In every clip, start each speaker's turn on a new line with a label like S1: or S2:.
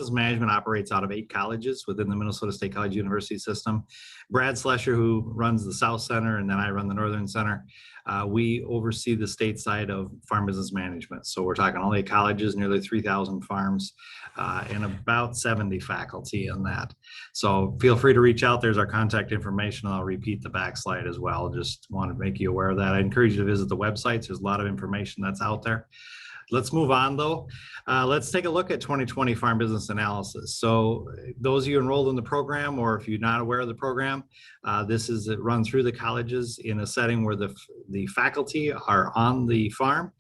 S1: Management operates out of 8 colleges within the Minnesota State College University system. Brad Slesher, who runs the South Center, and then I run the Northern Center, we oversee the state side of farm business management. So we're talking all 8 colleges, nearly 3,000 farms, and about 70 faculty in that. So feel free to reach out. There's our contact information. I'll repeat the backslide as well. Just want to make you aware of that. I encourage you to visit the websites. There's a lot of information that's out there. Let's move on though. Let's take a look at 2020 Farm Business Analysis. So those of you enrolled in the program, or if you're not aware of the program, it runs through the colleges in a setting where the faculty are on the farm.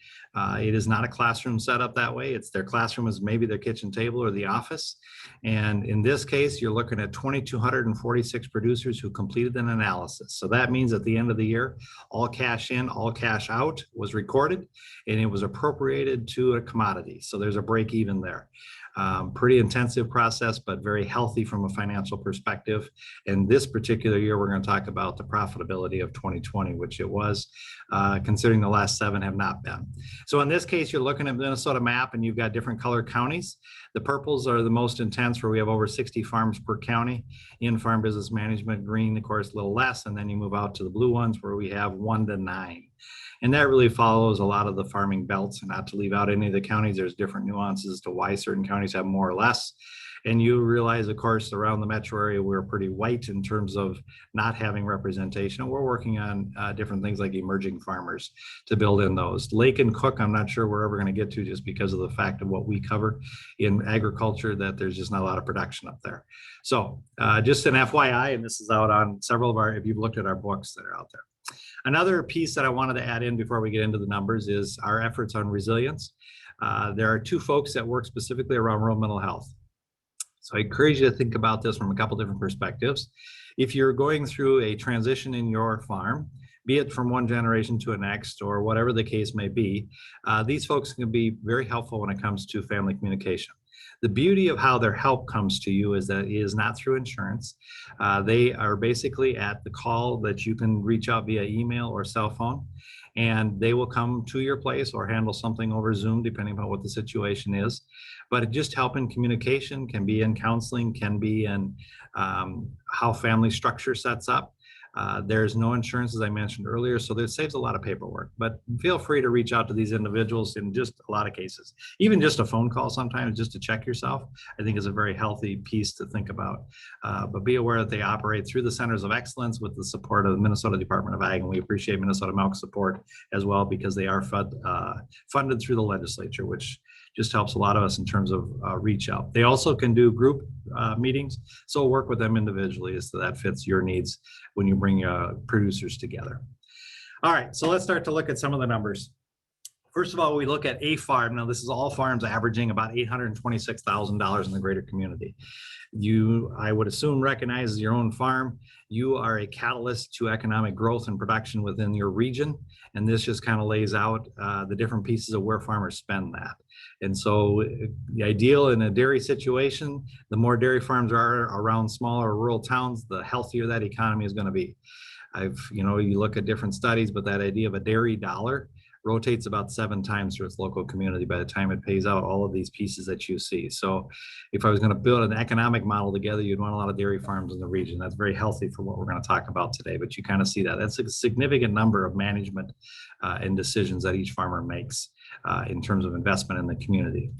S1: It is not a classroom setup that way. It's their classroom is maybe their kitchen table or the office. And in this case, you're looking at 2,246 producers who completed an analysis. So that means at the end of the year, all cash in, all cash out was recorded, and it was appropriated to a commodity. So there's a break even there. Pretty intensive process, but very healthy from a financial perspective. And this particular year, we're going to talk about the profitability of 2020, which it was, considering the last 7 have not been. So in this case, you're looking at Minnesota map, and you've got different colored counties. The purples are the most intense, where we have over 60 farms per county in farm business management. Green, of course, a little less, and then you move out to the blue ones where we have 1 to 9. And that really follows a lot of the farming belts. And not to leave out any of the counties, there's different nuances to why certain counties have more or less. And you realize, of course, around the metro area, we're pretty white in terms of not having representation. And we're working on different things like emerging farmers to build in those. Lake and Cook, I'm not sure we're ever going to get to, just because of the fact of what we cover in agriculture, that there's just not a lot of production up there. So just an FYI, and this is out on several of our, if you've looked at our books that are out there. Another piece that I wanted to add in before we get into the numbers is our efforts on resilience. There are 2 folks that work specifically around rural mental health. So I encourage you to think about this from a couple different perspectives. If you're going through a transition in your farm, be it from one generation to the next, or whatever the case may be, these folks can be very helpful when it comes to family communication. The beauty of how their help comes to you is that it is not through insurance. They are basically at the call that you can reach out via email or cell phone, and they will come to your place or handle something over Zoom, depending on what the situation is. But it just help in communication, can be in counseling, can be in how family structure sets up. There's no insurance, as I mentioned earlier, so this saves a lot of paperwork. But feel free to reach out to these individuals in just a lot of cases. Even just a phone call sometimes, just to check yourself, I think is a very healthy piece to think about. But be aware that they operate through the Centers of Excellence with the support of the Minnesota Department of Ag, and we appreciate Minnesota Milk support as well, because they are funded through the legislature, which just helps a lot of us in terms of reach out. They also can do group meetings, so work with them individually as that fits your needs when you bring producers together. All right, so let's start to look at some of the numbers. First of all, we look at a farm. Now, this is all farms averaging about $826,000 in the greater community. You, I would assume, recognize as your own farm, you are a catalyst to economic growth and production within your region. And this just kind of lays out the different pieces of where farmers spend that. And so the ideal in a dairy situation, the more dairy farms are around smaller rural towns, the healthier that economy is going to be. You look at different studies, but that idea of a dairy dollar rotates about 7 times through its local community by the time it pays out all of these pieces that you see. So if I was going to build an economic model together, you'd want a lot of dairy farms in the region. That's very healthy for what we're going to talk about today, but you kind of see that. That's a significant number of management and decisions that each farmer makes in terms of investment in the community.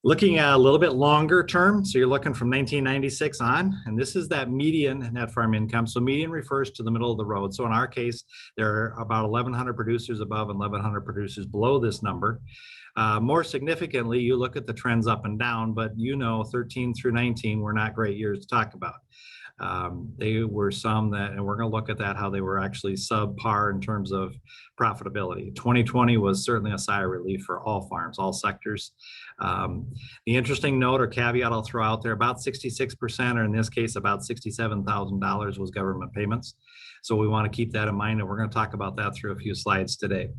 S1: Looking at a little bit longer term, so you're looking from 1996 on, and this is that median net farm income. So median refers to the middle of the road. So in our case, there are about 1,100 producers above and 1,100 producers below this number. More significantly, you look at the trends up and down, but 13 through 19 were not great years to talk about. They were some that, and we're going to look at that, how they were actually subpar in terms of profitability. 2020 was certainly a sigh of relief for all farms, all sectors. The interesting note or caveat I'll throw out there, about 66%, or in this case, about $67,000 was government payments. So we want to keep that in mind, and we're going to talk about that through a few slides today.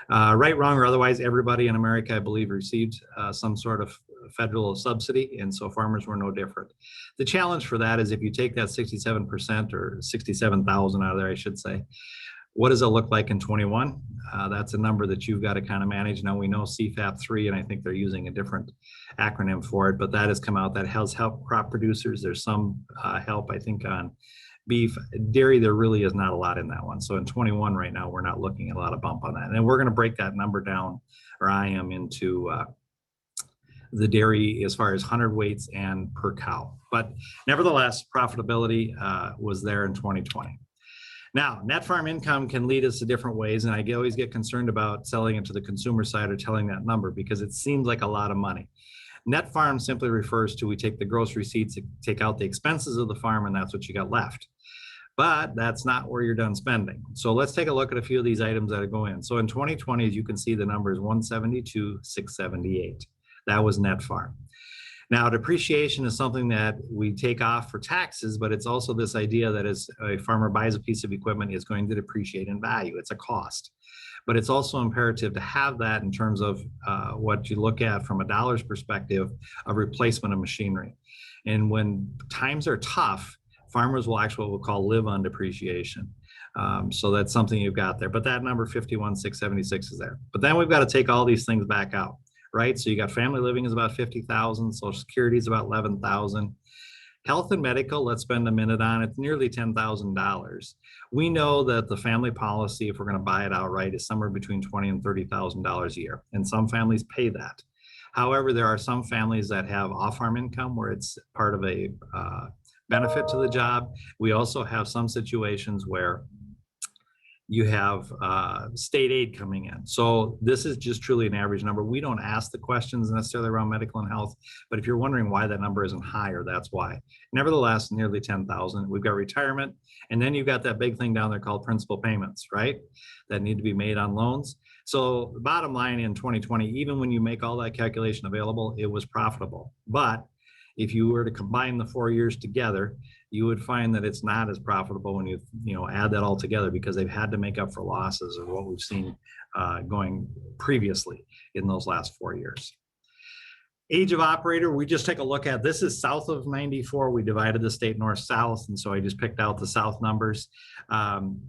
S1: Right, wrong, or otherwise, everybody in America, I believe, received some sort of federal subsidy, and so farmers were no different. The challenge for that is if you take that 67% or 67,000 out of there, I should say, What does it look like in 21? That's a number that you've got to kind of manage. Now we know CFAP 3, and I think they're using a different acronym for it, but that has come out. That has helped crop producers. There's some help, I think, on beef. Dairy, there really is not a lot in that one. So in 21 right now, we're not looking at a lot of bump on that. And we're going to break that number down, or I am, into the dairy as far as hundredweights and per cow. But nevertheless, profitability was there in 2020. Now, net farm income can lead us to different ways, and I always get concerned about selling it to the consumer side or telling that number because it seems like a lot of money. Net farm simply refers to we take the gross receipts, take out the expenses of the farm, and that's what you got left. But that's not where you're done spending. So let's take a look at a few of these items that go in. So in 2020, as you can see, the number is 172,678. That was net farm. Now, depreciation is something that we take off for taxes, but it's also this idea that as a farmer buys a piece of equipment, it's going to depreciate in value. It's a cost. But it's also imperative to have that in terms of what you look at from a dollars perspective of replacement of machinery. And when times are tough, farmers will actually what we'll call live on depreciation. So that's something you've got there. But that number 51,676 is there. But then we've got to take all these things back out. Right? So you got family living is about 50,000, Social Security is about 11,000. Health and medical, let's spend a minute on it, nearly $10,000. We know that the family policy, if we're going to buy it outright, is somewhere between $20,000 and $30,000 a year. And some families pay that. However, there are some families that have off-farm income where it's part of a benefit to the job. We also have some situations where you have state aid coming in. So this is just truly an average number. We don't ask the questions necessarily around medical and health, but if you're wondering why that number isn't higher, that's why. Nevertheless, nearly 10,000. We've got retirement, and then you've got that big thing down there called principal payments, right? That need to be made on loans. So the bottom line in 2020, even when you make all that calculation available, it was profitable. But if you were to combine the 4 years together, you would find that it's not as profitable when you add that all together because they've had to make up for losses of what we've seen going previously in those last 4 years. Age of operator, we just take a look at, this is south of 94. We divided the state north-south, and so I just picked out the south numbers.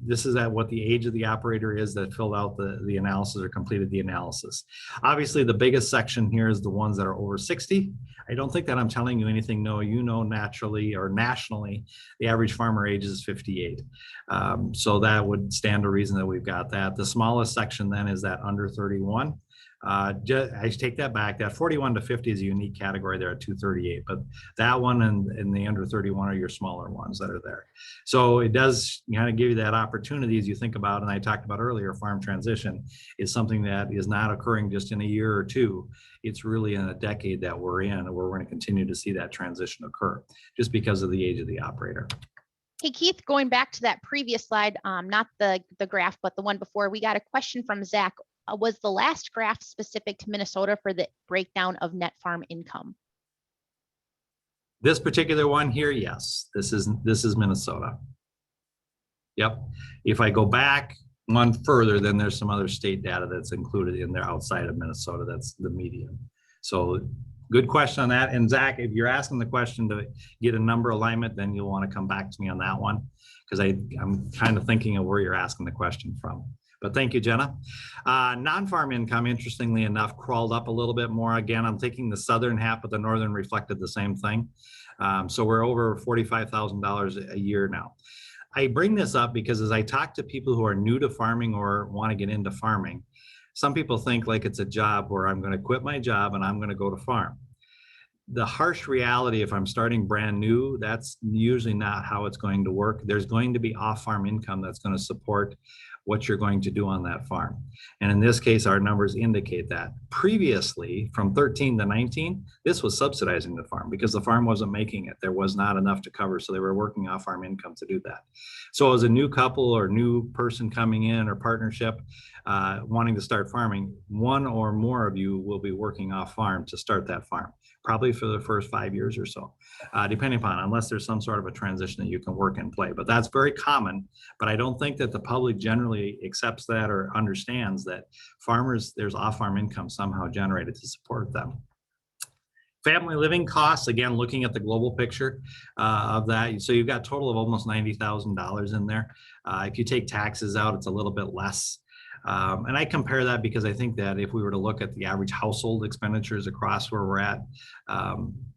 S1: This is at what the age of the operator is that filled out the analysis or completed the analysis. Obviously, the biggest section here is the ones that are over 60. I don't think that I'm telling you anything. No, you know naturally or nationally, the average farmer age is 58. So that would stand to reason that we've got that. The smallest section then is that under 31. I take that back. That 41 to 50 is a unique category there at 238, but that one and the under 31 are your smaller ones that are there. So it does kind of give you that opportunity as you think about, and I talked about earlier, farm transition is something that is not occurring just in a year or two. It's really in a decade that we're in, where we're going to continue to see that transition occur just because of the age of the operator.
S2: Hey, Keith, going back to that previous slide, not the graph, but the one before, we got a question from Zach. Was the last graph specific to Minnesota for the breakdown of net farm income?
S1: This particular one here, yes. This is Minnesota. Yep. If I go back one further, then there's some other state data that's included in there outside of Minnesota. That's the median. So good question on that. And Zach, if you're asking the question to get a number alignment, then you'll want to come back to me on that one because I'm kind of thinking of where you're asking the question from. But thank you, Jenna. Non-farm income, interestingly enough, crawled up a little bit more. Again, I'm thinking the southern half, but the northern reflected the same thing. So we're over $45,000 a year now. I bring this up because as I talk to people who are new to farming or want to get into farming, some people think like it's a job where I'm going to quit my job and I'm going to go to farm. The harsh reality, if I'm starting brand new, that's usually not how it's going to work. There's going to be off-farm income that's going to support what you're going to do on that farm. And in this case, our numbers indicate that. Previously, from 13 to 19, this was subsidizing the farm because the farm wasn't making it. There was not enough to cover, so they were working off-farm income to do that. So as a new couple or new person coming in or partnership wanting to start farming, one or more of you will be working off-farm to start that farm, probably for the first 5 years or so, depending upon, unless there's some sort of a transition that you can work and play. But that's very common, but I don't think that the public generally accepts that or understands that farmers, there's off-farm income somehow generated to support them. Family living costs, again, looking at the global picture of that. So you've got a total of almost $90,000 in there. If you take taxes out, it's a little bit less. And I compare that because I think that if we were to look at the average household expenditures across where we're at,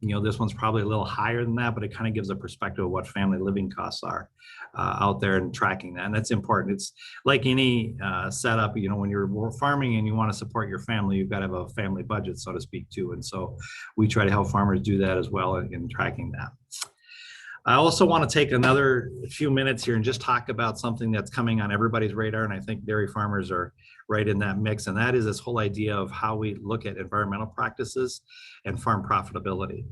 S1: this one's probably a little higher than that, but it kind of gives a perspective of what family living costs are out there and tracking that. And that's important. It's like any setup, when you're farming and you want to support your family, you've got to have a family budget, so to speak, too. And so we try to help farmers do that as well in tracking that. I also want to take another few minutes here and just talk about something that's coming on everybody's radar, and I think dairy farmers are right in that mix, and that is this whole idea of how we look at environmental practices and farm profitability.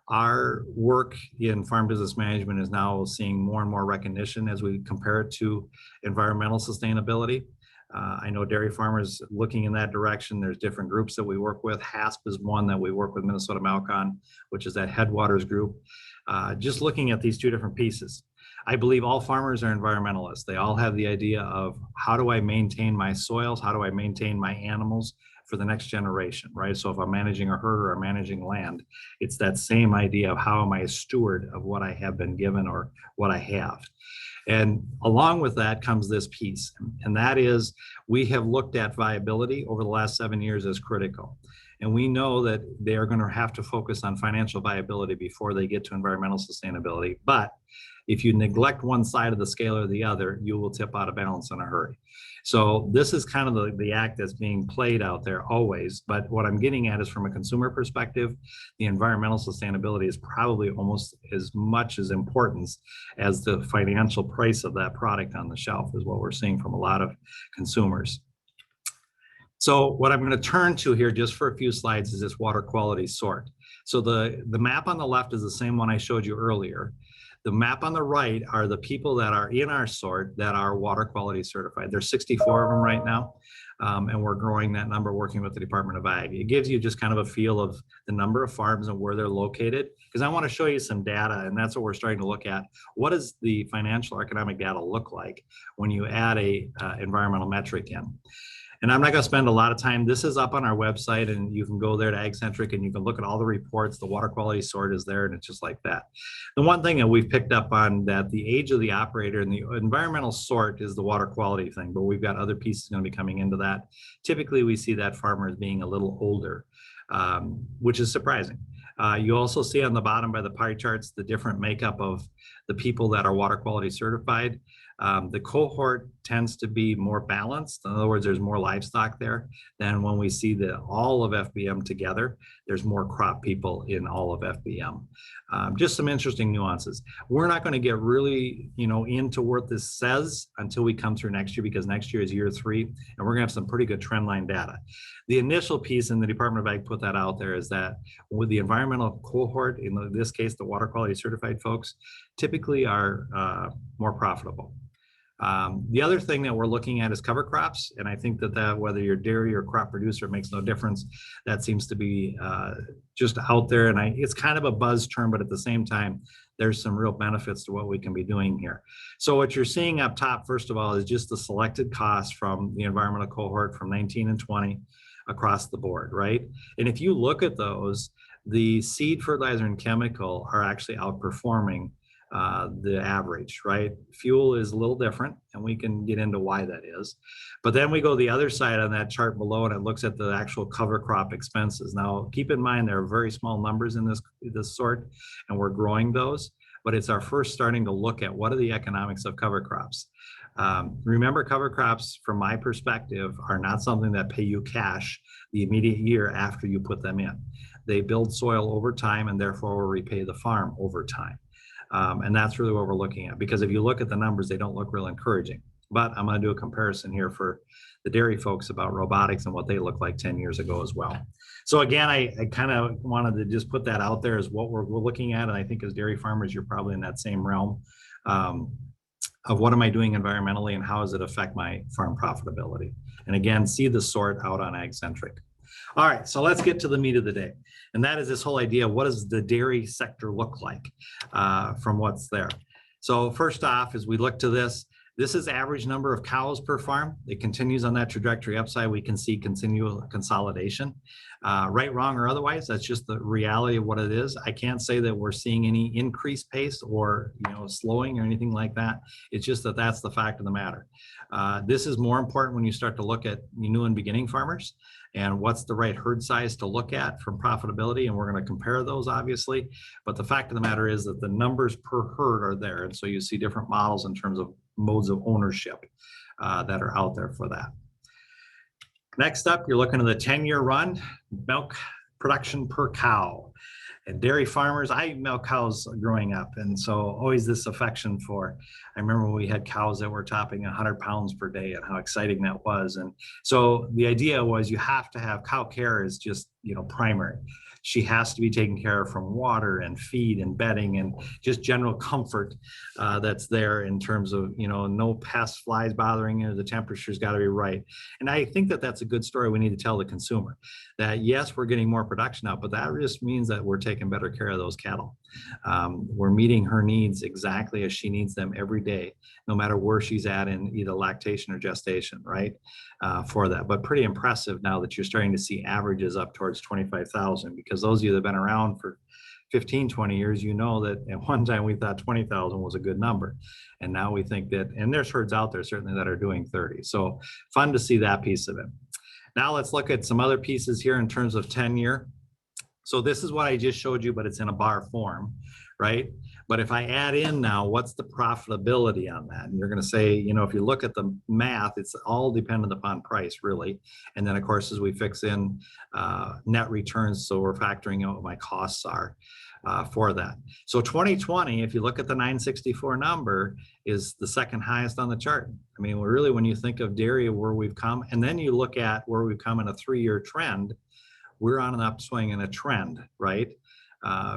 S1: Our work in farm business management is now seeing more and more recognition as we compare it to environmental sustainability. I know dairy farmers looking in that direction. There's different groups that we work with. HASP is one that we work with Minnesota Milk on, which is that Headwaters group. Just looking at these two different pieces. I believe all farmers are environmentalists. They all have the idea of how do I maintain my soils? How do I maintain my animals for the next generation, right? So if I'm managing a herd or I'm managing land, it's that same idea of how am I a steward of what I have been given or what I have. And along with that comes this piece, and that is we have looked at viability over the last 7 years as critical. And we know that they are going to have to focus on financial viability before they get to environmental sustainability. But if you neglect one side of the scale or the other, you will tip out of balance in a hurry. So this is kind of the act that's being played out there always. But what I'm getting at is from a consumer perspective, the environmental sustainability is probably almost as much as important as the financial price of that product on the shelf is what we're seeing from a lot of consumers. So what I'm going to turn to here just for a few slides is this water quality sort. So the map on the left is the same one I showed you earlier. The map on the right are the people that are in our sort that are water quality certified. There's 64 of them right now, and we're growing that number working with the Department of Ag. It gives you just kind of a feel of the number of farms and where they're located, because I want to show you some data, and that's what we're starting to look at. What does the financial or economic data look like when you add a environmental metric in? And I'm not going to spend a lot of time. This is up on our website, and you can go there to AgCentric and you can look at all the reports. The water quality sort is there, and it's just like that. The one thing that we've picked up on that the age of the operator and the environmental sort is the water quality thing, but we've got other pieces going to be coming into that. Typically, we see that farmer as being a little older, which is surprising. You also see on the bottom by the pie charts the different makeup of the people that are water quality certified. The cohort tends to be more balanced. In other words, there's more livestock there than when we see all of FBM together. There's more crop people in all of FBM. Just some interesting nuances. We're not going to get really, into what this says until we come through next year, because next year is year 3, and we're going to have some pretty good trend line data. The initial piece, and the Department of Ag put that out there, is that with the environmental cohort, in this case, the water quality certified folks, typically are more profitable. The other thing that we're looking at is cover crops, and I think that whether you're dairy or crop producer, it makes no difference. That seems to be just out there, and it's kind of a buzz term, but at the same time, there's some real benefits to what we can be doing here. So what you're seeing up top, first of all, is just the selected costs from the environmental cohort from 19 and 20 across the board, right? And if you look at those, the seed, fertilizer, and chemical are actually outperforming the average, right? Fuel is a little different, and we can get into why that is. But then we go the other side on that chart below, and it looks at the actual cover crop expenses. Now, keep in mind, there are very small numbers in this sort, and we're growing those, but it's our first starting to look at what are the economics of cover crops. Remember, cover crops, from my perspective, are not something that pay you cash the immediate year after you put them in. They build soil over time, and therefore will repay the farm over time. And that's really what we're looking at, because if you look at the numbers, they don't look real encouraging. But I'm going to do a comparison here for the dairy folks about robotics and what they look like 10 years ago as well. So again, I kind of wanted to just put that out there as what we're looking at. And I think as dairy farmers, you're probably in that same realm of what am I doing environmentally and how does it affect my farm profitability? And again, see the sort out on AgCentric. All right, so let's get to the meat of the day. And that is this whole idea, what does the dairy sector look like from what's there? So first off, as we look to this, This is average number of cows per farm. It continues on that trajectory upside. We can see continual consolidation, right, wrong, or otherwise. That's just the reality of what it is. I can't say that we're seeing any increased pace or slowing or anything like that. It's just that that's the fact of the matter. This is more important when you start to look at new and beginning farmers and what's the right herd size to look at from profitability. And we're going to compare those, obviously. But the fact of the matter is that the numbers per herd are there. And so you see different models in terms of modes of ownership that are out there for that. Next up, you're looking at the 10-year run, milk production per cow. And dairy farmers, I milk cows growing up, and so always this affection for, I remember when we had cows that were topping 100 pounds per day and how exciting that was. And so the idea was you have to have cow care is just, primary. She has to be taken care of from water and feed and bedding and just general comfort that's there in terms of, no pests, flies bothering her, the temperature's got to be right. And I think that that's a good story we need to tell the consumer that yes, we're getting more production out, but that just means that we're taking better care of those cattle. We're meeting her needs exactly as she needs them every day, no matter where she's at in either lactation or gestation, right? For that, but pretty impressive now that you're starting to see averages up towards 25,000, because those of you that have been around for 15, 20 years, that at one time we thought 20,000 was a good number. And now we think that, and there's herds out there certainly that are doing 30. So fun to see that piece of it. Now let's look at some other pieces here in terms of 10-year. So this is what I just showed you, but it's in a bar form, right? But if I add in now, what's the profitability on that? And you're going to say, if you look at the math, it's all dependent upon price, really. And then, of course, as we fix in net returns, so we're factoring out what my costs are for that. So 2020, if you look at the 964 number, is the second highest on the chart. I mean, really, when you think of dairy, where we've come, and then you look at where we've come in a 3-year trend, we're on an upswing in a trend, right?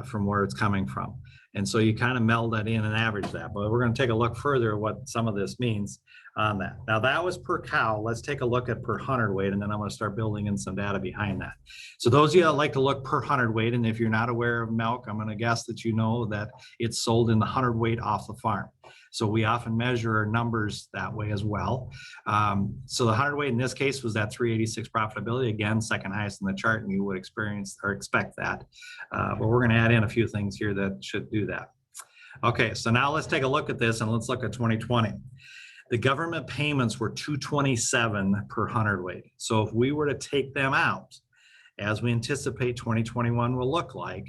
S1: From where it's coming from. And so you kind of meld that in and average that. But we're going to take a look further at what some of this means on that. Now that was per cow. Let's take a look at per hundredweight, and then I'm going to start building in some data behind that. So those of you that like to look per hundredweight, and if you're not aware of milk, I'm going to guess that you know that it's sold in the hundredweight off the farm. So we often measure our numbers that way as well. So the hundredweight in this case was that 386 profitability, again, second highest in the chart, and you would experience or expect that. But we're going to add in a few things here that should do that. Okay, so now let's take a look at this, and let's look at 2020. The government payments were 227 per hundredweight. So if we were to take them out, as we anticipate 2021 will look like,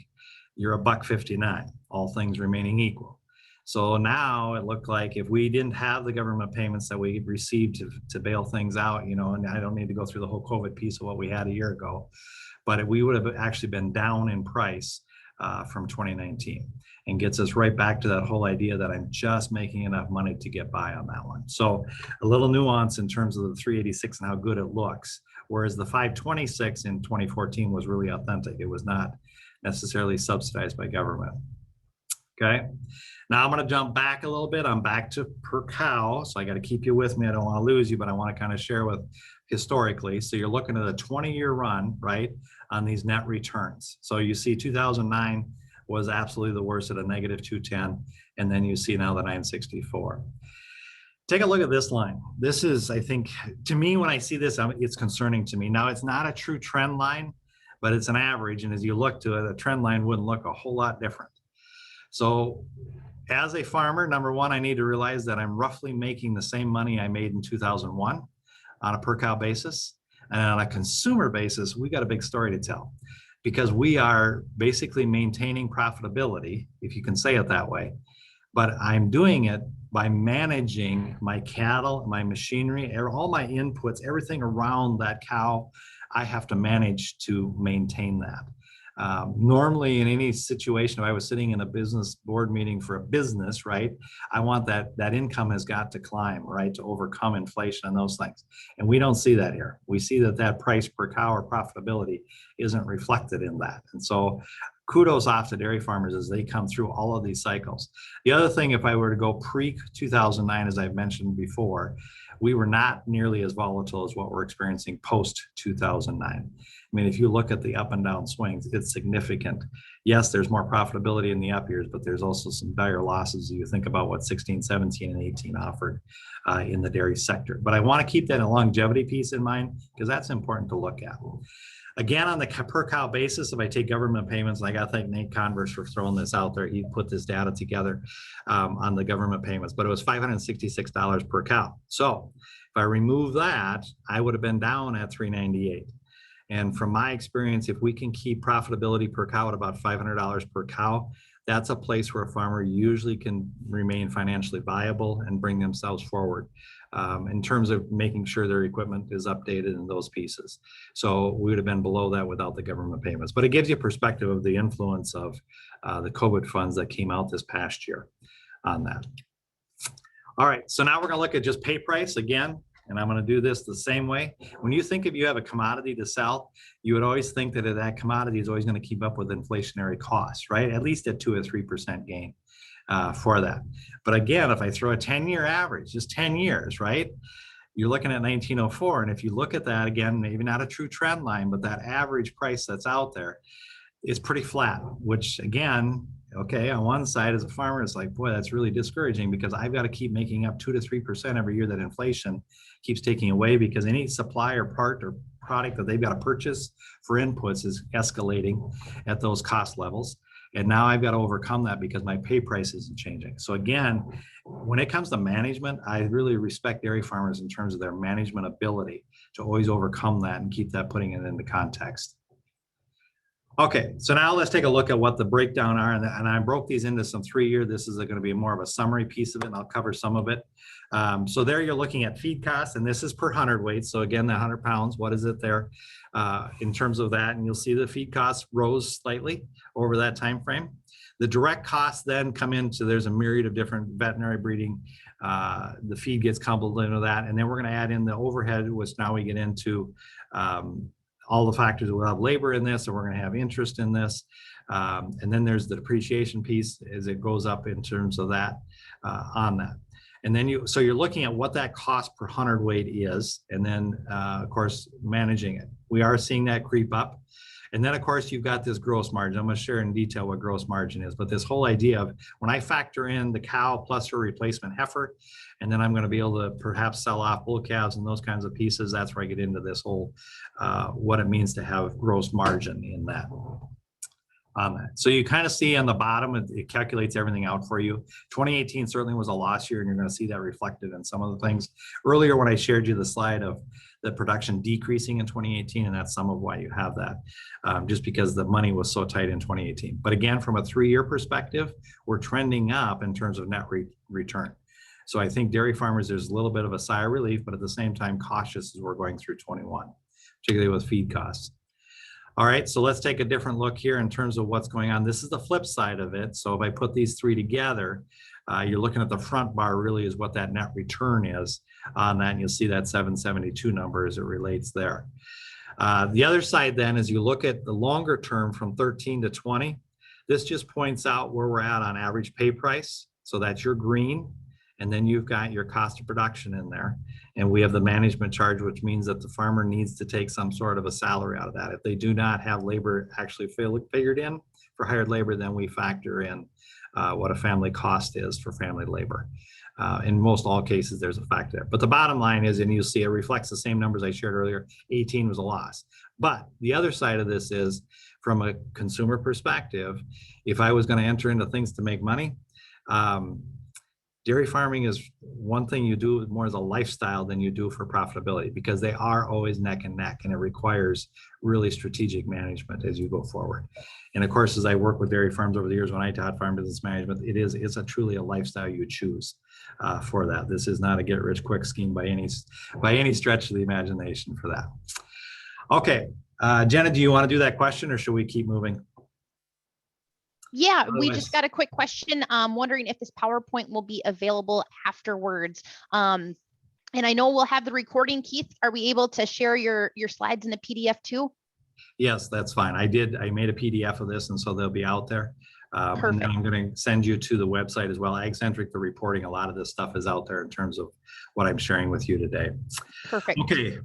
S1: you're $1.59, all things remaining equal. So now it looked like if we didn't have the government payments that we received to bail things out, and I don't need to go through the whole COVID piece of what we had a year ago, but we would have actually been down in price from 2019, and gets us right back to that whole idea that I'm just making enough money to get by on that one. So a little nuance in terms of the 386 and how good it looks, whereas the 526 in 2014 was really authentic. It was not necessarily subsidized by government. Okay. Now I'm going to jump back a little bit. I'm back to per cow. So I got to keep you with me. I don't want to lose you, but I want to kind of share with historically. So you're looking at a 20-year run, right, on these net returns. So you see 2009 was absolutely the worst at a negative 210. And then you see now the 964. Take a look at this line. This is, I think, to me, when I see this, it's concerning to me. Now, it's not a true trend line, but it's an average. And as you look to it, a trend line wouldn't look a whole lot different. So as a farmer, number one, I need to realize that I'm roughly making the same money I made in 2001 on a per cow basis. And on a consumer basis, we got a big story to tell, because we are basically maintaining profitability, if you can say it that way. But I'm doing it by managing my cattle, my machinery, all my inputs, everything around that cow, I have to manage to maintain that. Normally in any situation, if I was sitting in a business board meeting for a business, right, I want that income has got to climb, right, to overcome inflation and those things. And we don't see that here. We see that price per cow or profitability isn't reflected in that. And so kudos off to dairy farmers as they come through all of these cycles. The other thing, if I were to go pre-2009, as I've mentioned before, we were not nearly as volatile as what we're experiencing post-2009. I mean, if you look at the up and down swings, it's significant yes, there's more profitability in the up years, but there's also some dire losses. You think about what 16, 17, and 18 offered in the dairy sector. But I want to keep that longevity piece in mind because that's important to look at. Again, on the per cow basis, if I take government payments, and I got to thank Nate Converse for throwing this out there. He put this data together on the government payments, but it was $566 per cow. So if I remove that, I would have been down at $398. And from my experience, if we can keep profitability per cow at about $500 per cow, that's a place where a farmer usually can remain financially viable and bring themselves forward in terms of making sure their equipment is updated and those pieces. So we would have been below that without the government payments. But it gives you perspective of the influence of the COVID funds that came out this past year on that. All right, so now we're going to look at just pay price again. And I'm going to do this the same way. When you think if you have a commodity to sell, you would always think that that commodity is always going to keep up with inflationary costs, right? At least at 2 or 3% gain for that. But again, if I throw a 10-year average, just 10 years, right? You're looking at 1904. And if you look at that again, maybe not a true trend line, but that average price that's out there is pretty flat, which again, okay, on one side as a farmer, it's like, boy, that's really discouraging because I've got to keep making up 2 to 3% every year that inflation keeps taking away because any supply or part or product that they've got to purchase for inputs is escalating at those cost levels. And now I've got to overcome that because my pay price isn't changing. So again, when it comes to management, I really respect dairy farmers in terms of their management ability to always overcome that and keep that putting it into context. Okay, so now let's take a look at what the breakdown are, and I broke these into some 3-year. This is going to be more of a summary piece of it, and I'll cover some of it. So there you're looking at feed costs, and this is per hundredweight. So again, that 100 pounds, what is it there in terms of that? And you'll see the feed costs rose slightly over that time frame. The direct costs then come into, there's a myriad of different veterinary breeding. The feed gets coupled into that, and then we're going to add in the overhead, which now we get into all the factors. We'll have labor in this, and we're going to have interest in this. And then there's the depreciation piece as it goes up in terms of that on that. And then so you're looking at what that cost per hundredweight is, and then of course, managing it. We are seeing that creep up. And then of course, you've got this gross margin. I'm going to share in detail what gross margin is, but this whole idea of when I factor in the cow plus her replacement heifer, and then I'm going to be able to perhaps sell off bull calves and those kinds of pieces, that's where I get into this whole, what it means to have gross margin in that. On that. So you kind of see on the bottom, it calculates everything out for you. 2018 certainly was a loss year, and you're going to see that reflected in some of the things. Earlier when I shared you the slide of the production decreasing in 2018, and that's some of why you have that, just because the money was so tight in 2018. But again, from a 3-year perspective, we're trending up in terms of net return. So I think dairy farmers, there's a little bit of a sigh of relief, but at the same time cautious as we're going through 21, particularly with feed costs. All right, so let's take a different look here in terms of what's going on. This is the flip side of it. So if I put these 3 together, you're looking at the front bar really is what that net return is on that. And you'll see that 772 number as it relates there. The other side then is you look at the longer term from 13 to 20. This just points out where we're at on average pay price. So that's your green. And then you've got your cost of production in there. And we have the management charge, which means that the farmer needs to take some sort of a salary out of that. If they do not have labor actually figured in for hired labor, then we factor in what a family cost is for family labor. In most all cases, there's a factor there. But the bottom line is, and you'll see it reflects the same numbers I shared earlier, 18 was a loss. But the other side of this is, from a consumer perspective, if I was going to enter into things to make money, dairy farming is one thing you do more as a lifestyle than you do for profitability, because they are always neck and neck, and it requires really strategic management as you go forward. And of course, as I work with dairy farms over the years, when I taught farm business management, it's truly a lifestyle you choose for that. This is not a get rich quick scheme by any stretch of the imagination for that. Okay, Jenna, do you want to do that question, or should we keep moving?
S2: Yeah, we just got a quick question. Wondering if this PowerPoint will be available afterwards. And I know we'll have the recording. Keith, are we able to share your slides in a PDF too?
S1: Yes, that's fine. I made a PDF of this, and so they'll be out there. And then I'm going to send you to the website as well. AgCentric, the reporting, a lot of this stuff is out there in terms of what I'm sharing with you today.
S2: Perfect.
S1: Okay.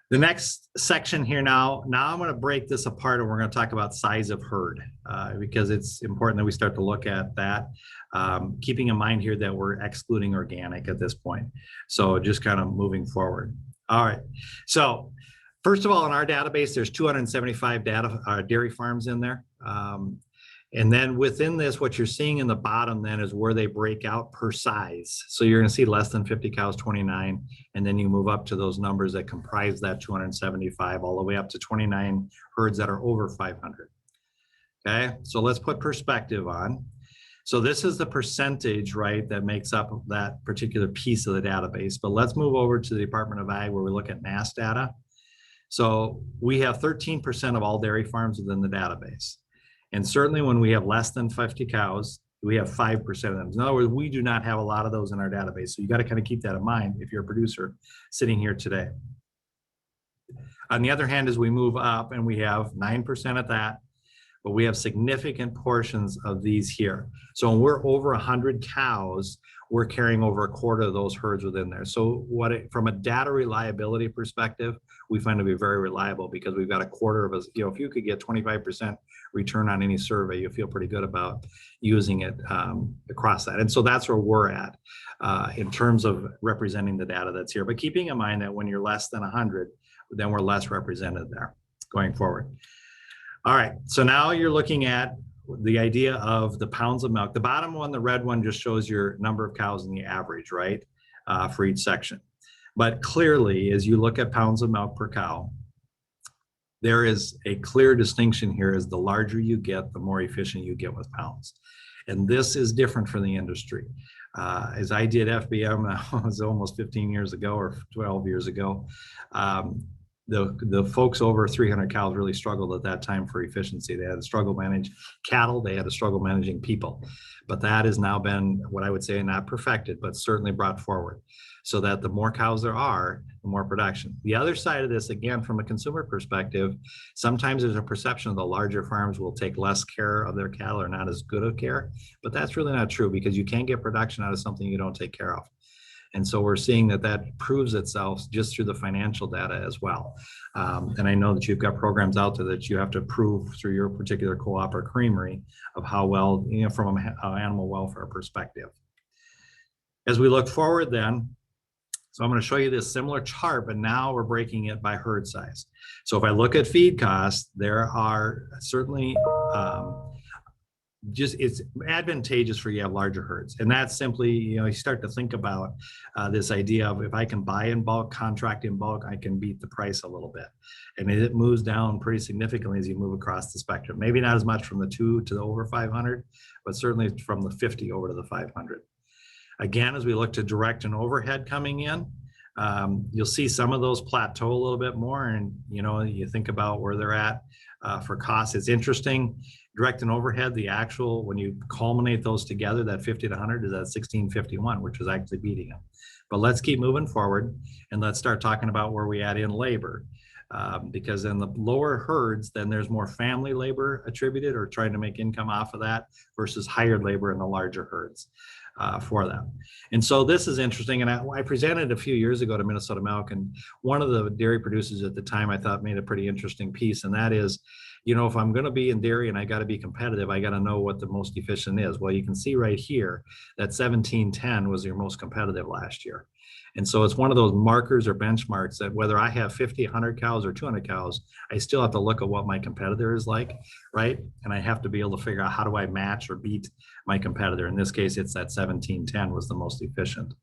S1: The next section here now I'm going to break this apart and we're going to talk about size of herd because it's important that we start to look at that, keeping in mind here that we're excluding organic at this point. So just kind of moving forward. All right. So first of all, in our database, there's 275 dairy farms in there. And then within this, what you're seeing in the bottom then is where they break out per size. So you're going to see less than 50 cows, 29, and then you move up to those numbers that comprise that 275 all the way up to 29 herds that are over 500. Okay, so let's put perspective on. So this is the percentage, right, that makes up that particular piece of the database. But let's move over to the Department of Ag where we look at NASS data. So we have 13% of all dairy farms within the database. And certainly when we have less than 50 cows, we have 5% of them. In other words, we do not have a lot of those in our database. So you got to kind of keep that in mind if you're a producer sitting here today. On the other hand, as we move up and we have 9% at that, but we have significant portions of these here. So when we're over 100 cows, we're carrying over a quarter of those herds within there. So from a data reliability perspective, we find to be very reliable because we've got a quarter of us, if you could get 25% return on any survey, you feel pretty good about using it across that. And so that's where we're at in terms of representing the data that's here. But keeping in mind that when you're less than 100, then we're less represented there going forward. All right, so now you're looking at the idea of the pounds of milk. The bottom one, the red one, just shows your number of cows in the average, right, for each section. But clearly, as you look at pounds of milk per cow, there is a clear distinction here as the larger you get, the more efficient you get with pounds. And this is different for the industry. As I did FBM, that was almost 15 years ago or 12 years ago, the folks over 300 cows really struggled at that time for efficiency. They had to struggle manage cattle, they had to struggle managing people. But that has now been, what I would say, not perfected, but certainly brought forward so that the more cows there are, the more production. The other side of this, again, from a consumer perspective, sometimes there's a perception the larger farms will take less care of their cattle or not as good of care, but that's really not true because you can't get production out of something you don't take care of. And so we're seeing that proves itself just through the financial data as well. And I know that you've got programs out there that you have to prove through your particular co-op or creamery of how well, from an animal welfare perspective. As we look forward then, so I'm going to show you this similar chart, but now we're breaking it by herd size. So if I look at feed costs, there are certainly it's advantageous for you to have larger herds. And that's simply, you start to think about this idea of if I can buy in bulk, contract in bulk, I can beat the price a little bit. And it moves down pretty significantly as you move across the spectrum. Maybe not as much from the 2 to the over 500, but certainly from the 50 over to the 500. Again, as we look to direct and overhead coming in, you'll see some of those plateau a little bit more. And, you think about where they're at for costs. It's interesting. Direct and overhead, the actual, when you culminate those together, that 50 to 100 is at 1651, which is actually beating them. But let's keep moving forward and let's start talking about where we add in labor. Because in the lower herds, then there's more family labor attributed or trying to make income off of that versus hired labor in the larger herds for them. And so this is interesting. And I presented a few years ago to Minnesota Milk, and one of the dairy producers at the time I thought made a pretty interesting piece. And that is, if I'm going to be in dairy and I got to be competitive, I got to know what the most efficient is. Well, you can see right here that 1710 was your most competitive last year. And so it's one of those markers or benchmarks that whether I have 50, 100 cows or 200 cows, I still have to look at what my competitor is like, right? And I have to be able to figure out how do I match or beat my competitor. In this case, it's that 1710 was the most efficient.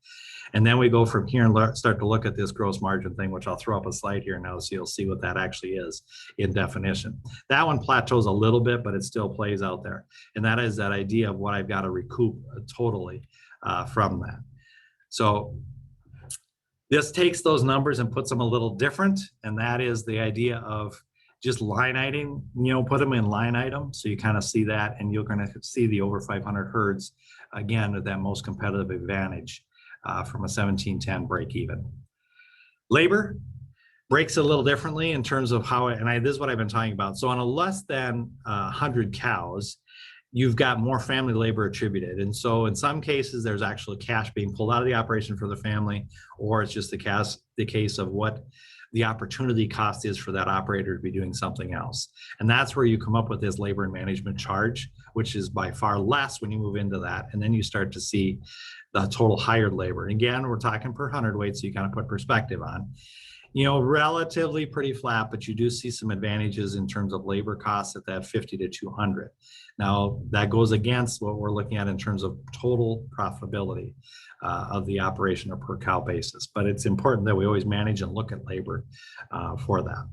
S1: And then we go from here and start to look at this gross margin thing, which I'll throw up a slide here now so you'll see what that actually is in definition. That one plateaus a little bit, but it still plays out there. And that is that idea of what I've got to recoup totally from that. So this takes those numbers and puts them a little different. And that is the idea of just line item, put them in line item. So you kind of see that, and you're going to see the over 500 herds, again, at that most competitive advantage from a 1710 break even. Labor breaks a little differently in terms of how, this is what I've been talking about. So on a less than 100 cows, you've got more family labor attributed. And so in some cases, there's actually cash being pulled out of the operation for the family, or it's just the case of what the opportunity cost is for that operator to be doing something else. And that's where you come up with this labor and management charge, which is by far less when you move into that. And then you start to see the total hired labor. And again, we're talking per hundredweight, so you kind of put perspective on. Relatively pretty flat, but you do see some advantages in terms of labor costs at that 50 to 200. Now, that goes against what we're looking at in terms of total profitability of the operation or per cow basis. But it's important that we always manage and look at labor for that.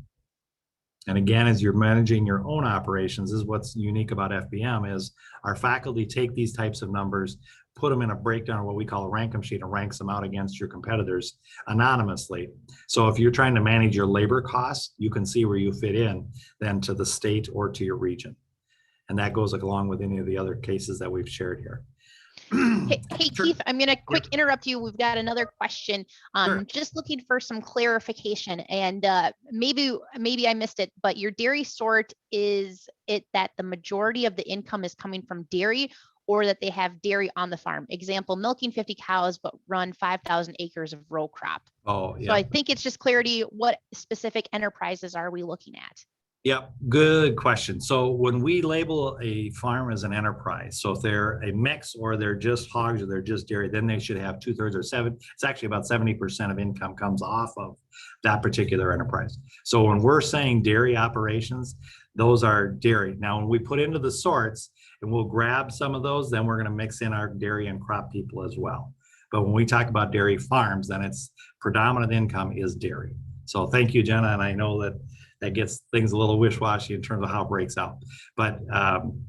S1: And again, as you're managing your own operations, is what's unique about FBM is our faculty take these types of numbers, put them in a breakdown of what we call a rankum sheet, and ranks them out against your competitors anonymously. So if you're trying to manage your labor costs, you can see where you fit in then to the state or to your region. And that goes along with any of the other cases that we've shared here.
S2: Hey, Keith, I'm going to quick interrupt you. We've got another question.
S1: Sure.
S2: Just looking for some clarification, and maybe I missed it, but your dairy sort, is it that the majority of the income is coming from dairy, or that they have dairy on the farm? Example, milking 50 cows, but run 5,000 acres of row crop.
S1: Oh, yeah.
S2: So I think it's just clarity. What specific enterprises are we looking at?
S1: Yep, good question. So when we label a farm as an enterprise, so if they're a mix or they're just hogs or they're just dairy, then they should have 2/3 or 7. It's actually about 70% of income comes off of that particular enterprise. So when we're saying dairy operations, those are dairy. Now, when we put into the sorts and we'll grab some of those, then we're going to mix in our dairy and crop people as well. But when we talk about dairy farms, then it's predominant income is dairy. So thank you, Jenna. And I know that gets things a little wish-washy in terms of how it breaks out. But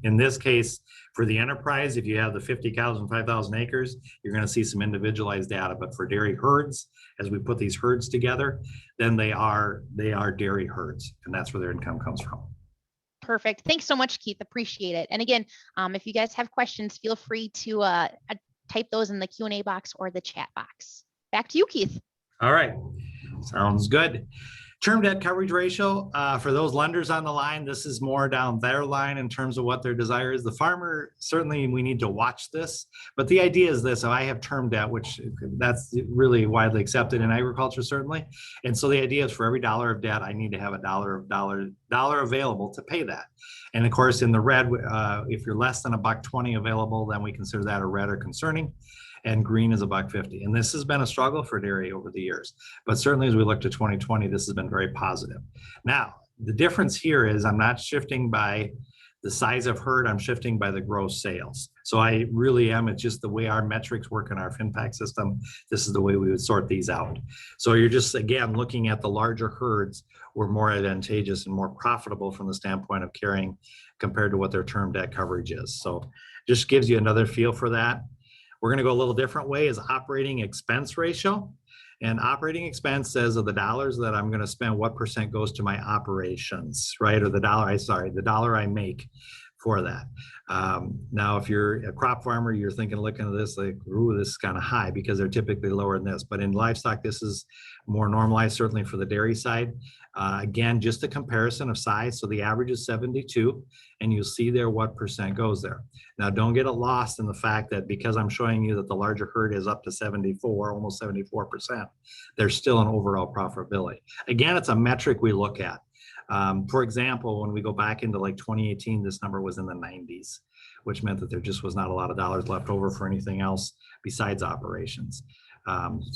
S1: in this case, for the enterprise, if you have the 50 cows and 5,000 acres, you're going to see some individualized data. But for dairy herds, as we put these herds together, then they are dairy herds, and that's where their income comes from.
S2: Perfect. Thanks so much, Keith. Appreciate it. And again, if you guys have questions, feel free to type those in the Q&A box or the chat box. Back to you, Keith.
S1: All right. Sounds good. Term debt coverage ratio, for those lenders on the line, this is more down their line in terms of what their desire is. The farmer, certainly we need to watch this, but the idea is this: if I have term debt, which that's really widely accepted in agriculture, certainly. And so the idea is for every dollar of debt, I need to have a dollar available to pay that. And of course, in the red, if you're less than $1.20 available, then we consider that a red or concerning. And green is $1.50. And this has been a struggle for dairy over the years. But certainly as we look to 2020, this has been very positive. Now, the difference here is I'm not shifting by the size of herd, I'm shifting by the gross sales. So I really am, it's just the way our metrics work in our FinPac system, this is the way we would sort these out. So you're just, again, looking at the larger herds were more advantageous and more profitable from the standpoint of carrying compared to what their term debt coverage is. So just gives you another feel for that. We're going to go a little different way is operating expense ratio. And operating expense says of the dollars that I'm going to spend, what percent goes to my operations, right? Or the dollar I make for that. Now, if you're a crop farmer, you're looking at this like, ooh, this is kind of high because they're typically lower than this. But in livestock, this is more normalized, certainly for the dairy side. Again, just a comparison of size. So the average is 72, and you'll see there what percent goes there. Now, don't get it lost in the fact that because I'm showing you that the larger herd is up to 74, almost 74%, there's still an overall profitability. Again, it's a metric we look at. For example, when we go back into like 2018, this number was in the 90s, which meant that there just was not a lot of dollars left over for anything else besides operations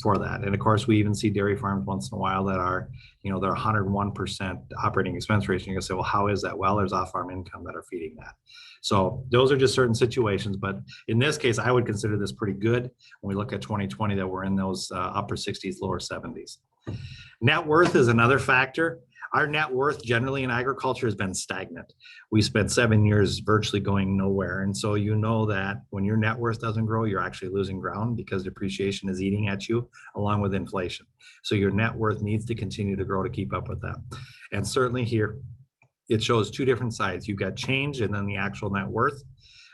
S1: for that. And of course, we even see dairy farms once in a while that are, they're 101% operating expense ratio. You're gonna say, well, how is that? Well, there's off-farm income that are feeding that. So those are just certain situations. But in this case, I would consider this pretty good when we look at 2020 that we're in those upper 60s, lower 70s. Net worth is another factor. Our net worth generally in agriculture has been stagnant. We spent 7 years virtually going nowhere. And so you know that when your net worth doesn't grow, you're actually losing ground because depreciation is eating at you along with inflation. So your net worth needs to continue to grow to keep up with that. And certainly here, it shows two different sides. You've got change and then the actual net worth.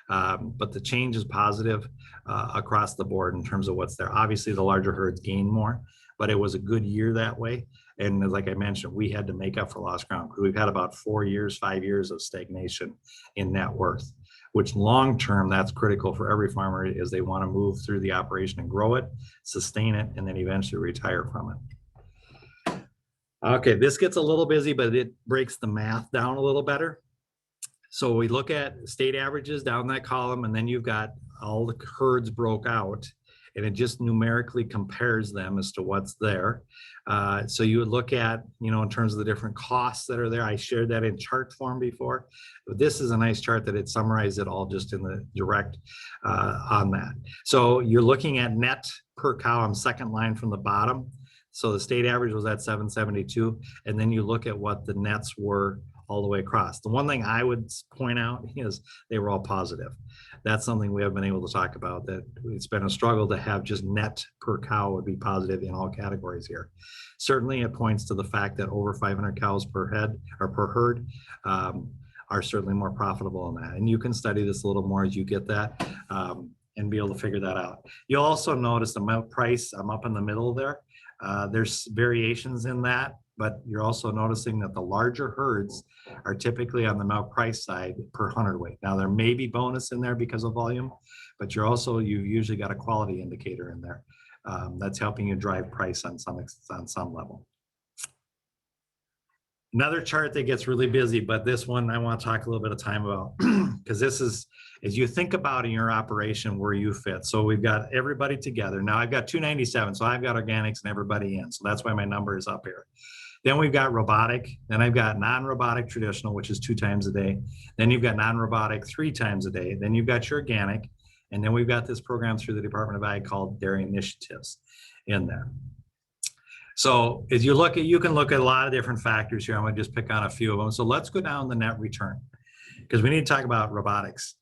S1: But the change is positive across the board in terms of what's there. Obviously, the larger herds gain more, but it was a good year that way. And like I mentioned, we had to make up for lost ground because we've had about 5 years of stagnation in net worth, which long-term, that's critical for every farmer is they want to move through the operation and grow it, sustain it, and then eventually retire from it. Okay, this gets a little busy, but it breaks the math down a little better. So we look at state averages down that column, and then you've got all the herds broke out, and it just numerically compares them as to what's there. So you would look at, in terms of the different costs that are there. I shared that in chart form before, but this is a nice chart that it summarized it all just in the direct on that. So you're looking at net per cow, second line from the bottom. So the state average was at 772, and then you look at what the nets were all the way across. The one thing I would point out is they were all positive. That's something we have been able to talk about, that it's been a struggle to have just net per cow would be positive in all categories here. Certainly it points to the fact that over 500 cows per head or per herd are certainly more profitable in that. And you can study this a little more as you get that and be able to figure that out. You'll also notice the milk price, I'm up in the middle there. There's variations in that, but you're also noticing that the larger herds are typically on the milk price side per hundredweight. Now there may be bonus in there because of volume, but you've usually got a quality indicator in there that's helping you drive price on some level. Another chart that gets really busy, but this one I want to talk a little bit of time about because this is, as you think about in your operation where you fit. So we've got everybody together. Now I've got 297, so I've got organics and everybody in. So that's why my number is up here. Then we've got robotic, then I've got non-robotic traditional, which is 2 times a day. Then you've got non-robotic 3 times a day. Then you've got your organic. And then we've got this program through the Department of Ag called Dairy Initiatives in there. So as you look at, you can look at a lot of different factors here. I'm gonna just pick on a few of them. So let's go down the net return because we need to talk about robotics.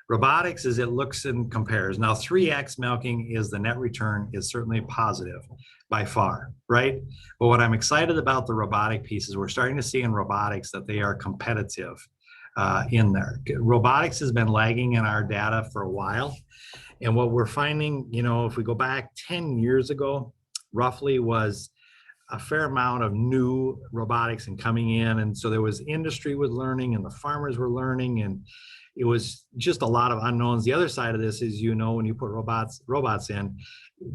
S1: Robotics is it looks and compares. Now 3X milking is the net return is certainly positive by far, right? But what I'm excited about the robotic piece is we're starting to see in robotics that they are competitive in there. Robotics has been lagging in our data for a while. And what we're finding, if we go back 10 years ago, roughly was a fair amount of new robotics and coming in. And so there was industry was learning and the farmers were learning, and it was just a lot of unknowns. The other side of this is, when you put robots in,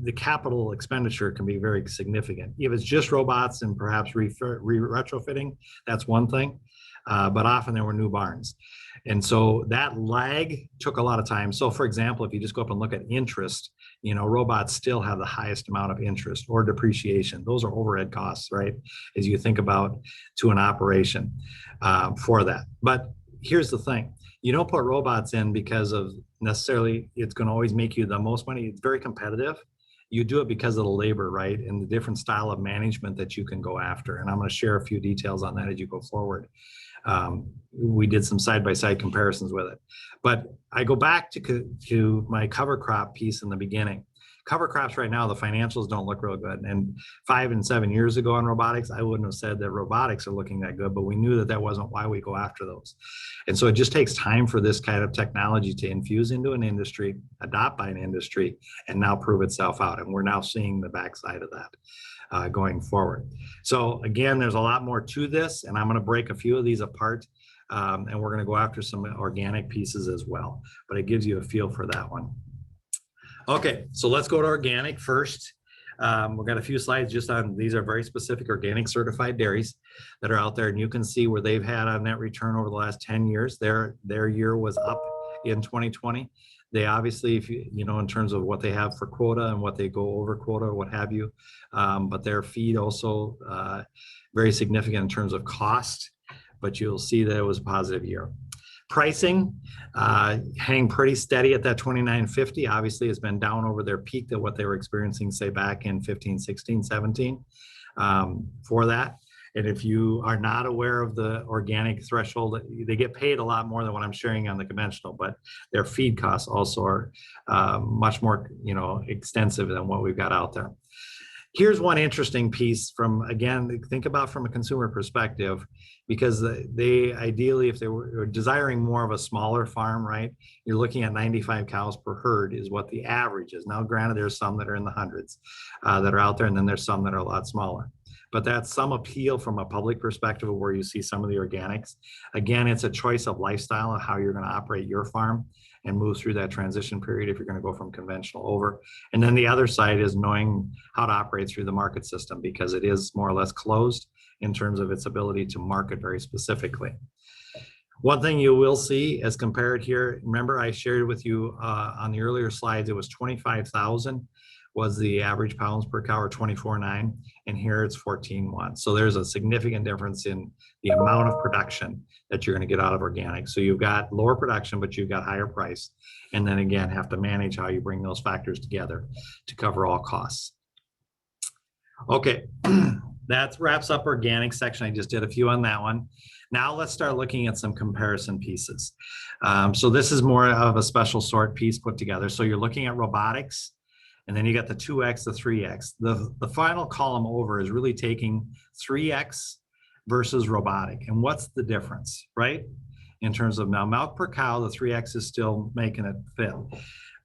S1: the capital expenditure can be very significant. If it's just robots and perhaps retrofitting, that's one thing. But often there were new barns. And so that lag took a lot of time. So for example, if you just go up and look at interest, robots still have the highest amount of interest or depreciation. Those are overhead costs, right? As you think about to an operation for that. But here's the thing. You don't put robots in because of necessarily it's going to always make you the most money. It's very competitive. You do it because of the labor, right? And the different style of management that you can go after. And I'm going to share a few details on that as you go forward. We did some side-by-side comparisons with it. But I go back to my cover crop piece in the beginning. Cover crops right now, the financials don't look real good. And 5 and 7 years ago on robotics, I wouldn't have said that robotics are looking that good, but we knew that that wasn't why we go after those. And so it just takes time for this kind of technology to infuse into an industry, adopt by an industry, and now prove itself out. And we're now seeing the backside of that going forward. So again, there's a lot more to this, and I'm going to break a few of these apart, and we're going to go after some organic pieces as well. But it gives you a feel for that one. Okay, so let's go to organic first. We've got a few slides just on, these are very specific organic certified dairies that are out there, and you can see where they've had a net return over the last 10 years. Their year was up in 2020. They obviously, if you know, in terms of what they have for quota and what they go over quota or what have you, but their feed also very significant in terms of cost, but you'll see that it was a positive year. Pricing, hang pretty steady at that $29.50. Obviously, it's been down over their peak that what they were experiencing, say, back in 15, 16, 17 for that. And if you are not aware of the organic threshold, they get paid a lot more than what I'm sharing on the conventional, but their feed costs also are much more, extensive than what we've got out there. Here's one interesting piece from, again, think about from a consumer perspective, because they ideally, if they were desiring more of a smaller farm, right, you're looking at 95 cows per herd is what the average is. Now, granted, there's some that are in the hundreds that are out there, and then there's some that are a lot smaller. But that's some appeal from a public perspective of where you see some of the organics. Again, it's a choice of lifestyle of how you're going to operate your farm and move through that transition period if you're going to go from conventional over. And then the other side is knowing how to operate through the market system, because it is more or less closed in terms of its ability to market very specifically. One thing you will see as compared here, remember I shared with you on the earlier slides, it was 25,000 was the average pounds per cow, or 24.9, and here it's 14.1. So there's a significant difference in the amount of production that you're going to get out of organic. So you've got lower production, but you've got higher price. And then again, have to manage how you bring those factors together to cover all costs. Okay, that wraps up organic section. I just did a few on that one. Now let's start looking at some comparison pieces. So this is more of a special sort piece put together. So you're looking at robotics, and then you got the 2X, the 3X. The final column over is really taking 3X versus robotic. And what's the difference, right? In terms of now milk per cow, the 3X is still making it fit.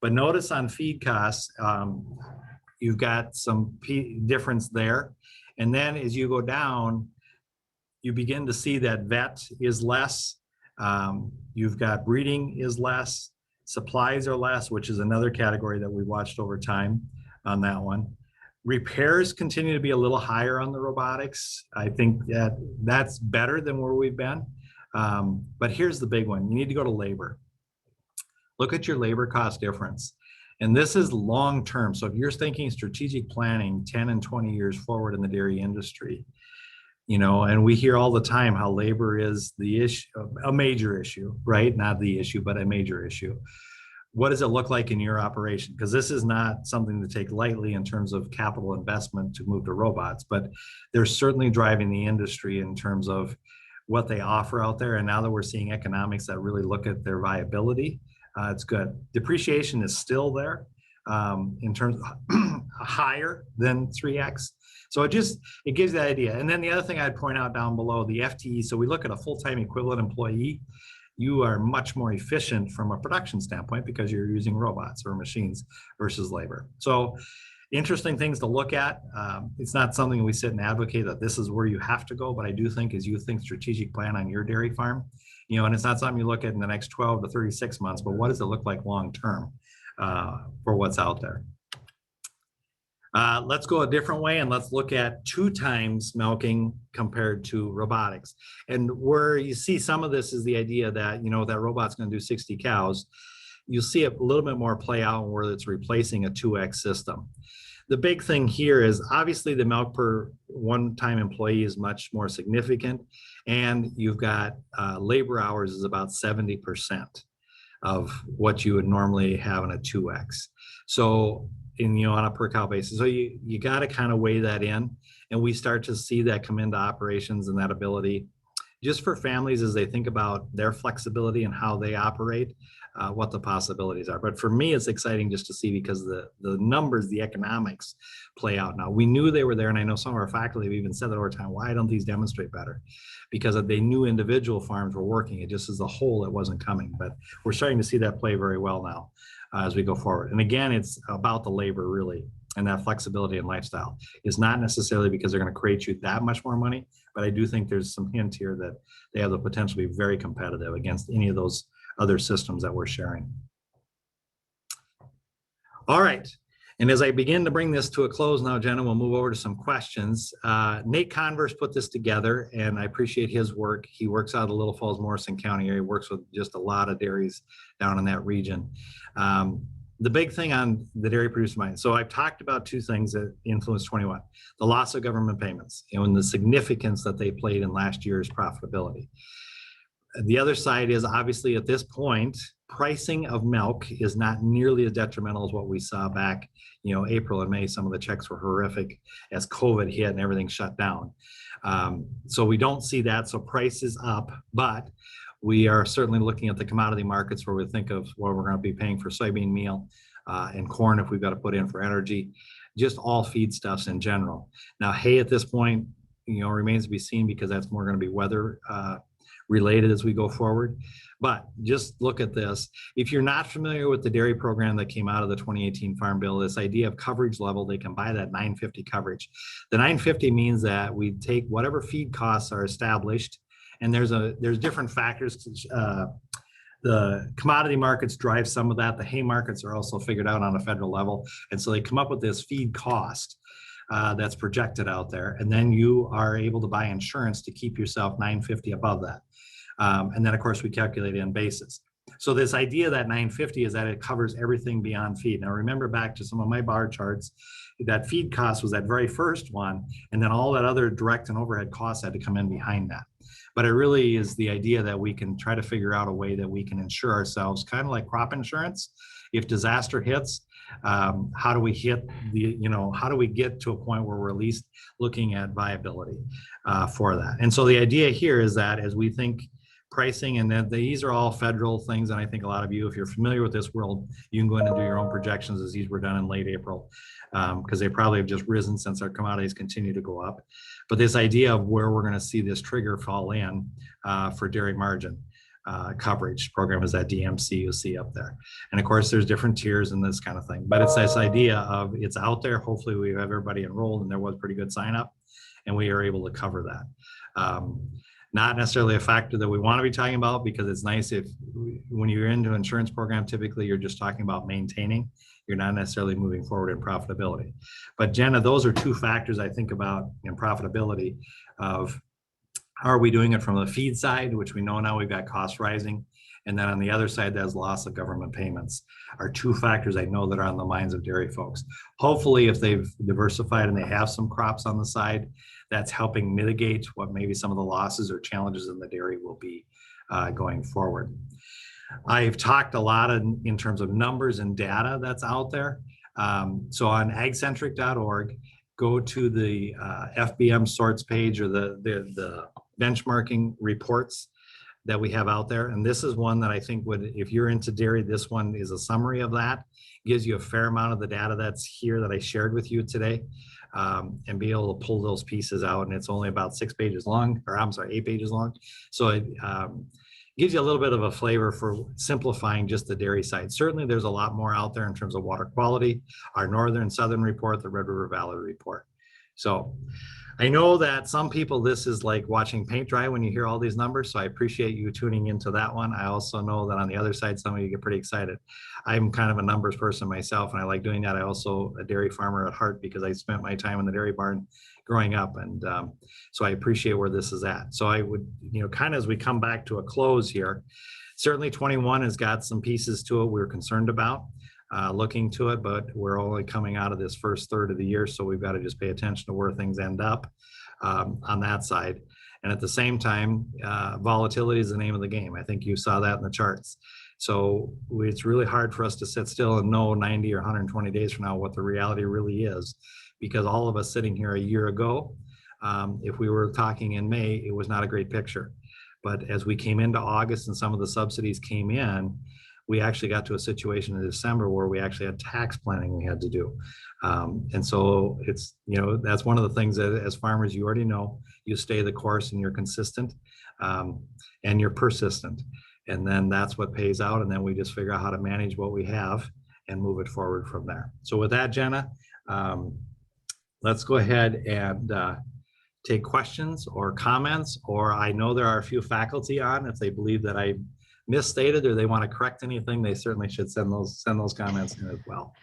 S1: But notice on feed costs, you've got some difference there. And then as you go down, you begin to see that vet is less. You've got breeding is less. Supplies are less, which is another category that we watched over time on that one. Repairs continue to be a little higher on the robotics. I think that that's better than where we've been. But here's the big one. You need to go to labor. Look at your labor cost difference. And this is long-term. So if you're thinking strategic planning 10 and 20 years forward in the dairy industry, you know, and we hear all the time how labor is the issue, a major issue, right? Not the issue, but a major issue. What does it look like in your operation? Because this is not something to take lightly in terms of capital investment to move to robots, but they're certainly driving the industry in terms of what they offer out there. And now that we're seeing economics that really look at their viability, it's good. Depreciation is still there in terms of higher than 3X. So it gives that idea. And then the other thing I'd point out down below, the FTE. So we look at a full-time equivalent employee. You are much more efficient from a production standpoint because you're using robots or machines versus labor. So interesting things to look at. It's not something we sit and advocate that this is where you have to go, but I do think as you think strategic plan on your dairy farm, you know, and it's not something you look at in the next 12 to 36 months, but what does it look like long-term for what's out there? Let's go a different way and let's look at 2 times milking compared to robotics. And where you see some of this is the idea that, you know, that robot's going to do 60 cows. You'll see a little bit more play out where it's replacing a 2X system. The big thing here is obviously the milk per one-time employee is much more significant, and you've got labor hours is about 70% of what you would normally have in a 2X. So on a per cow basis. So you got to kind of weigh that in, and we start to see that come into operations and that ability just for families as they think about their flexibility and how they operate, what the possibilities are. But for me, it's exciting just to see because the numbers, the economics play out. Now, we knew they were there, and I know some of our faculty have even said that over time, why don't these demonstrate better? Because they knew individual farms were working. It just as a whole, it wasn't coming. But we're starting to see that play very well now as we go forward. And again, it's about the labor really, and that flexibility and lifestyle. It's not necessarily because they're going to create you that much more money, but I do think there's some hint here that they have the potential to be very competitive against any of those other systems that we're sharing. All right. And as I begin to bring this to a close now, Jenna, we'll move over to some questions. Nate Converse put this together, and I appreciate his work. He works out of Little Falls, Morrison County area, works with just a lot of dairies down in that region. The big thing on the dairy producer mind. So I've talked about 2 things that influenced 21, the loss of government payments, and the significance that they played in last year's profitability. The other side is obviously at this point, pricing of milk is not nearly as detrimental as what we saw back, April and May. Some of the checks were horrific as COVID hit and everything shut down. So we don't see that. So price is up, but we are certainly looking at the commodity markets where we think of what we're going to be paying for soybean meal and corn if we've got to put in for energy, just all feedstuffs in general. Now, hay at this point, remains to be seen because that's more going to be weather related as we go forward. But just look at this. If you're not familiar with the dairy program that came out of the 2018 Farm Bill, this idea of coverage level, they can buy that 950 coverage. The 950 means that we take whatever feed costs are established, and there's different factors. The commodity markets drive some of that. The hay markets are also figured out on a federal level. And so they come up with this feed cost that's projected out there. And then you are able to buy insurance to keep yourself 950 above that. And then of course we calculate in basis. So this idea that 950 is that it covers everything beyond feed. Now remember back to some of my bar charts, that feed cost was that very first one, and then all that other direct and overhead costs had to come in behind that. But it really is the idea that we can try to figure out a way that we can insure ourselves, kind of like crop insurance. If disaster hits, how do we hit the, how do we get to a point where we're at least looking at viability for that? And so the idea here is that as we think pricing, and then these are all federal things, and I think a lot of you, if you're familiar with this world, you can go in and do your own projections, as these were done in late April, because they probably have just risen since our commodities continue to go up. But this idea of where we're going to see this trigger fall in for dairy margin coverage program is that DMC you see up there. And of course, there's different tiers and this kind of thing, but it's this idea of it's out there. Hopefully we have everybody enrolled, and there was pretty good sign up, and we are able to cover that. Not necessarily a factor that we want to be talking about, because it's nice if when you're into an insurance program, typically you're just talking about maintaining. You're not necessarily moving forward in profitability. But Jenna, those are two factors I think about in profitability of how are we doing it from the feed side, which we know now we've got costs rising. And then on the other side, there's loss of government payments, are two factors I know that are on the minds of dairy folks. Hopefully, if they've diversified and they have some crops on the side, that's helping mitigate what maybe some of the losses or challenges in the dairy will be going forward. I've talked a lot in terms of numbers and data that's out there. So on agcentric.org, go to the FBM sorts page, or the benchmarking reports that we have out there. And this is one that I think would, if you're into dairy, this one is a summary of that. Gives you a fair amount of the data that's here that I shared with you today, and be able to pull those pieces out. And it's only about 6 pages long, or I'm sorry, 8 pages long. So it gives you a little bit of a flavor for simplifying just the dairy side. Certainly there's a lot more out there in terms of water quality, our northern southern report, the Red River Valley report. So I know that some people, this is like watching paint dry when you hear all these numbers. So I appreciate you tuning into that one. I also know that on the other side, some of you get pretty excited. I'm kind of a numbers person myself, and I like doing that. I also a dairy farmer at heart, because I spent my time in the dairy barn growing up. And so I appreciate where this is at. So I would, kind of as we come back to a close here, certainly 21 has got some pieces to it we're concerned about. Looking to it, but we're only coming out of this first third of the year, so we've got to just pay attention to where things end up on that side. And at the same time, volatility is the name of the game. I think you saw that in the charts. So it's really hard for us to sit still and know 90 or 120 days from now what the reality really is, because all of us sitting here a year ago, if we were talking in May, it was not a great picture. But as we came into August and some of the subsidies came in, we actually got to a situation in December where we actually had tax planning we had to do. And so it's, that's one of the things that as farmers, you already know, you stay the course and you're consistent and you're persistent. And then that's what pays out. And then we just figure out how to manage what we have and move it forward from there. So with that, Jenna, let's go ahead and take questions or comments, or I know there are a few faculty on, if they believe that I misstated or they want to correct anything, they certainly should send those comments in as well.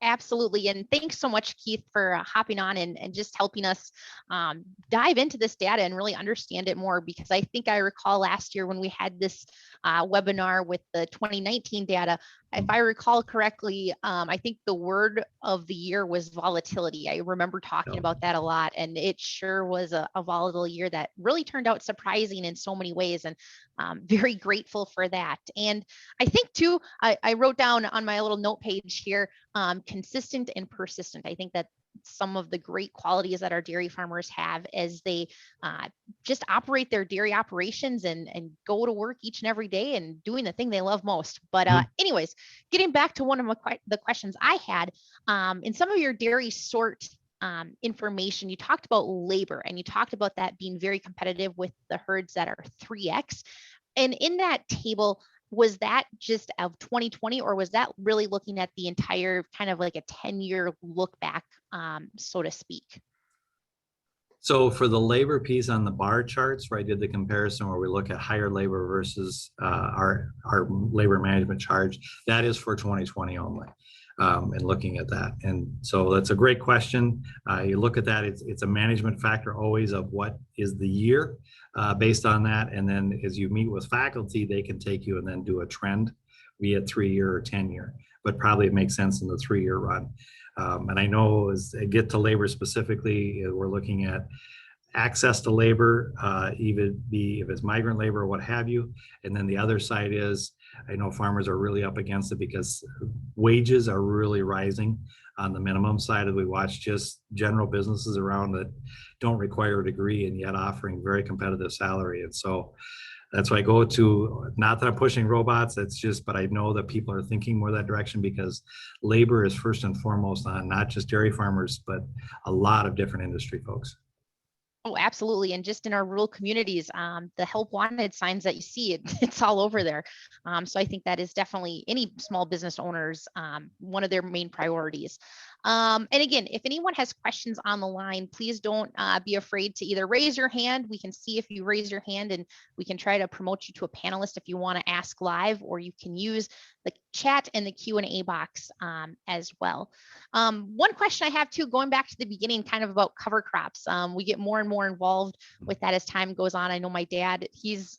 S2: Absolutely. And thanks so much, Keith, for hopping on and just helping us dive into this data and really understand it more, because I think I recall last year when we had this webinar with the 2019 data, if I recall correctly, I think the word of the year was volatility. I remember talking about that a lot, and it sure was a volatile year that really turned out surprising in so many ways, and very grateful for that. And I think too, I wrote down on my little note page here, consistent and persistent. I think that some of the great qualities that our dairy farmers have as they just operate their dairy operations and go to work each and every day and doing the thing they love most. But anyways, getting back to one of the questions I had, in some of your dairy sort information, you talked about labor, and you talked about that being very competitive with the herds that are 3X. And in that table, was that just of 2020, or was that really looking at the entire kind of like a 10-year look back, so to speak?
S1: So for the labor piece on the bar charts, where I did the comparison where we look at higher labor versus our labor management charge, that is for 2020 only. And looking at that. And so that's a great question. You look at that, it's a management factor always of what is the year based on that. And then as you meet with faculty, they can take you and then do a trend, be it 3-year or 10-year, but probably it makes sense in the 3-year run. And I know as I get to labor specifically, we're looking at access to labor, even be if it's migrant labor or what have you. And then the other side is, I know farmers are really up against it because wages are really rising on the minimum side. As we watch just general businesses around that don't require a degree and yet offering very competitive salary. And so that's why I go to, not that I'm pushing robots, it's just, but I know that people are thinking more that direction because labor is first and foremost on not just dairy farmers, but a lot of different industry folks.
S2: Oh, absolutely. And just in our rural communities, the help wanted signs that you see, it's all over there. So I think that is definitely any small business owners, one of their main priorities. And again, if anyone has questions on the line, please don't be afraid to either raise your hand. We can see if you raise your hand and we can try to promote you to a panelist if you want to ask live, or you can use the chat and the Q&A box as well. One question I have too, going back to the beginning, kind of about cover crops. We get more and more involved with that as time goes on. I know my dad, he's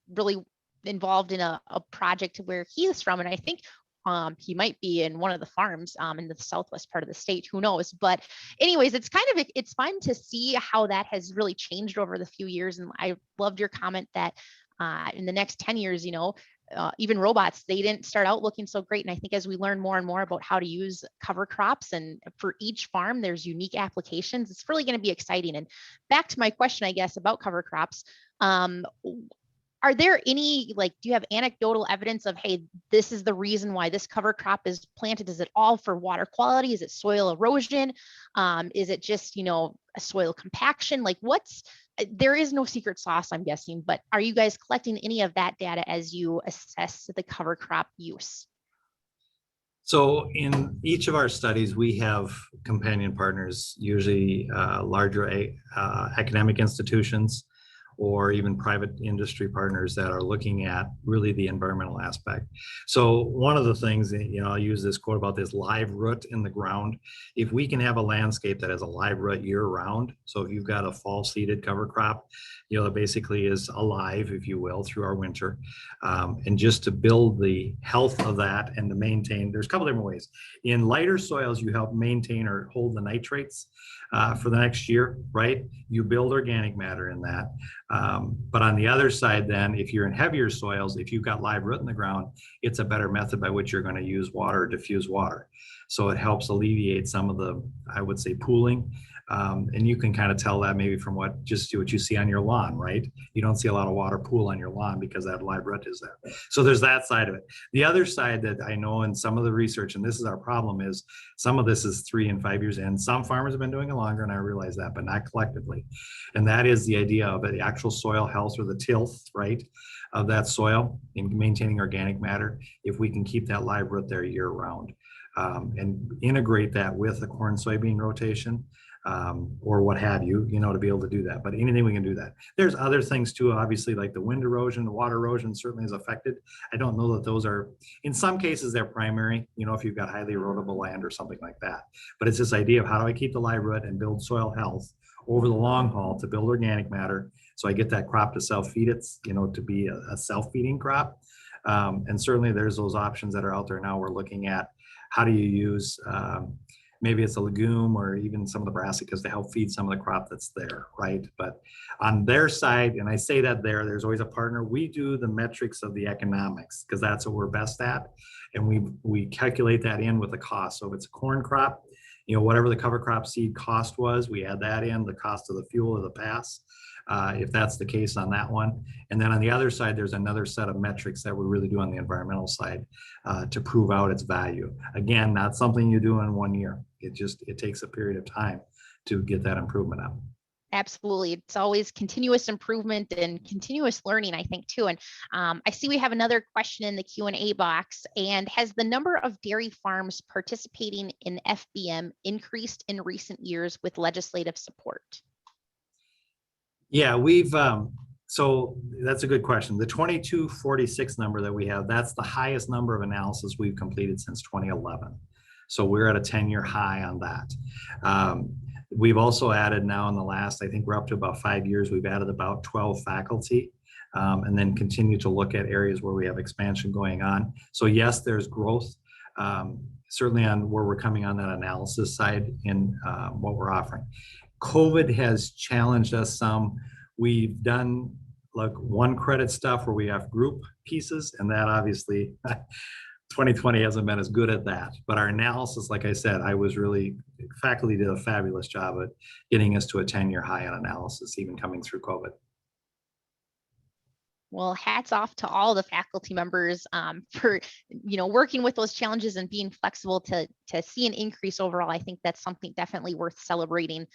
S2: really involved in a project where he is from, and I think he might be in one of the farms in the southwest part of the state, who knows. But anyways, it's kind of, it's fun to see how that has really changed over the few years. And I loved your comment that in the next 10 years, you know, even robots, they didn't start out looking so great. And I think as we learn more and more about how to use cover crops, and for each farm, there's unique applications, it's really going to be exciting. And back to my question, I guess, about cover crops. Are there any, like, do you have anecdotal evidence of, hey, this is the reason why this cover crop is planted? Is it all for water quality? Is it soil erosion? Is it just, you know, a soil compaction? Like there is no secret sauce, I'm guessing, but are you guys collecting any of that data as you assess the cover crop use?
S1: So in each of our studies, we have companion partners, usually larger academic institutions, or even private industry partners that are looking at really the environmental aspect. So one of the things, you know, I'll use this quote about this live root in the ground. If we can have a landscape that has a live root year round, so if you've got a fall seeded cover crop, you know, that basically is alive, if you will, through our winter. And just to build the health of that and to maintain, there's a couple different ways. In lighter soils, you help maintain or hold the nitrates for the next year, right? You build organic matter in that. But on the other side, then, if you're in heavier soils, if you've got live root in the ground, it's a better method by which you're going to use water, diffuse water. So it helps alleviate some of the, I would say, pooling. And you can kind of tell that maybe from what you see on your lawn, right? You don't see a lot of water pool on your lawn because that live root is there. So there's that side of it. The other side that I know in some of the research, and this is our problem, is some of this is 3 and 5 years in. Some farmers have been doing it longer, and I realize that, but not collectively. And that is the idea of the actual soil health, or the tilth, right, of that soil, in maintaining organic matter, if we can keep that live root there year round. And integrate that with a corn soybean rotation, or what have you, you know, to be able to do that. But anything we can do that. There's other things too, obviously, like the wind erosion, the water erosion certainly is affected. I don't know that those are, in some cases, they're primary, you know, if you've got highly erodible land or something like that. But it's this idea of how do I keep the live root and build soil health over the long haul to build organic matter, so I get that crop to self-feed it's, you know, to be a self-feeding crop. And certainly there's those options that are out there now. We're looking at how do you use, maybe it's a legume or even some of the brassicas to help feed some of the crop that's there, right? But on their side, and I say that there's always a partner, we do the metrics of the economics because that's what we're best at. And we calculate that in with the cost. So if it's a corn crop, you know, whatever the cover crop seed cost was, we add that in, the cost of the fuel or the pass, if that's the case on that one. And then on the other side, there's another set of metrics that we really do on the environmental side to prove out its value. Again, not something you do in 1 year. It takes a period of time to get that improvement up.
S2: Absolutely. It's always continuous improvement and continuous learning, I think, too. And I see we have another question in the Q&A box. And has the number of dairy farms participating in FBM increased in recent years with legislative support?
S1: Yeah, so that's a good question. The 2246 number that we have, that's the highest number of analysis we've completed since 2011. So we're at a 10-year high on that. We've also added now in the last, I think we're up to about 5 years, we've added about 12 faculty, and then continue to look at areas where we have expansion going on. So yes, there's growth, certainly on where we're coming on that analysis side in what we're offering. COVID has challenged us some. We've done like one credit stuff where we have group pieces, and that obviously 2020 hasn't been as good at that. But our analysis, like I said, faculty did a fabulous job at getting us to a 10-year high on analysis, even coming through COVID.
S2: Well, hats off to all the faculty members for working with those challenges and being flexible to see an increase overall. I think that's something definitely worth celebrating.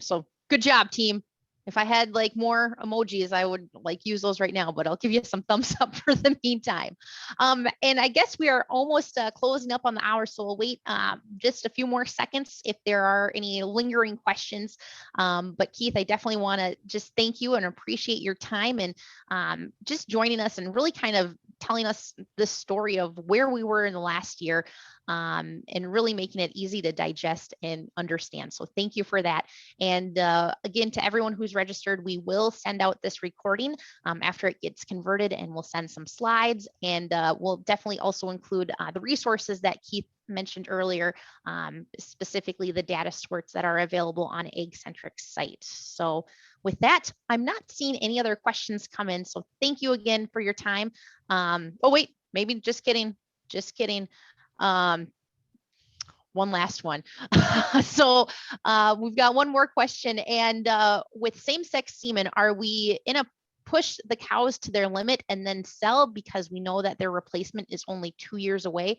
S2: So good job, team. If I had like more emojis, I would like use those right now, but I'll give you some thumbs up for the meantime. And I guess we are almost closing up on the hour, so we'll wait just a few more seconds if there are any lingering questions. But Keith, I definitely want to just thank you and appreciate your time and just joining us and really kind of telling us the story of where we were in the last year and really making it easy to digest and understand. So thank you for that. And again, to everyone who's registered, we will send out this recording after it gets converted, and we'll send some slides, and we'll definitely also include the resources that Keith mentioned earlier, specifically the data sorts that are available on AgCentric's site. So with that, I'm not seeing any other questions come in. So thank you again for your time. Oh wait, maybe just kidding. One last one. So we've got one more question. And with same-sex semen, are we in a push the cows to their limit and then sell because we know that their replacement is only 2 years away?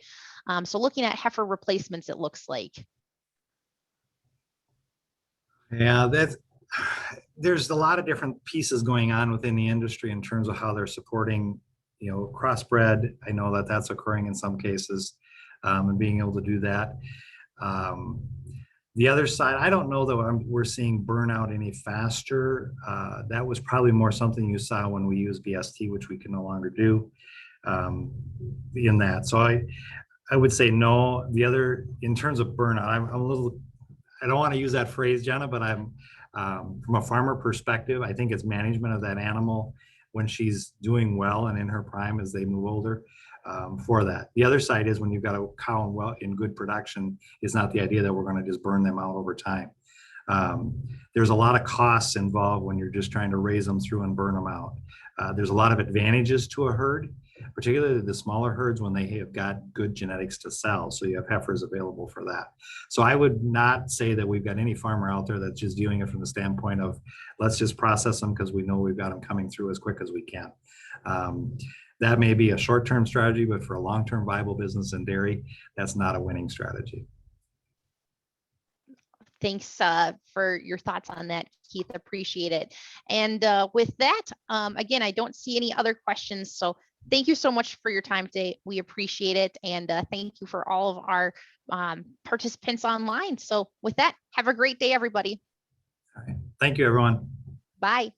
S2: So looking at heifer replacements, it looks like.
S1: Yeah, there's a lot of different pieces going on within the industry in terms of how they're supporting, crossbred. I know that that's occurring in some cases, and being able to do that. The other side, I don't know that we're seeing burnout any faster. That was probably more something you saw when we used BST, which we can no longer do in that. So I would say no. The other, in terms of burnout, I'm a little, I don't want to use that phrase, Jenna, but I'm from a farmer perspective, I think it's management of that animal when she's doing well and in her prime as they move older. For that. The other side is when you've got a cow in good production, is not the idea that we're going to just burn them out over time. There's a lot of costs involved when you're just trying to raise them through and burn them out. There's a lot of advantages to a herd, particularly the smaller herds when they have got good genetics to sell. So you have heifers available for that. So I would not say that we've got any farmer out there that's just viewing it from the standpoint of let's just process them because we know we've got them coming through as quick as we can. That may be a short-term strategy, but for a long-term viable business in dairy, that's not a winning strategy.
S2: Thanks for your thoughts on that, Keith. Appreciate it. And with that, again, I don't see any other questions. So thank you so much for your time today. We appreciate it. And thank you for all of our participants online. So with that, have a great day, everybody.
S1: All right. Thank you, everyone.
S2: Bye.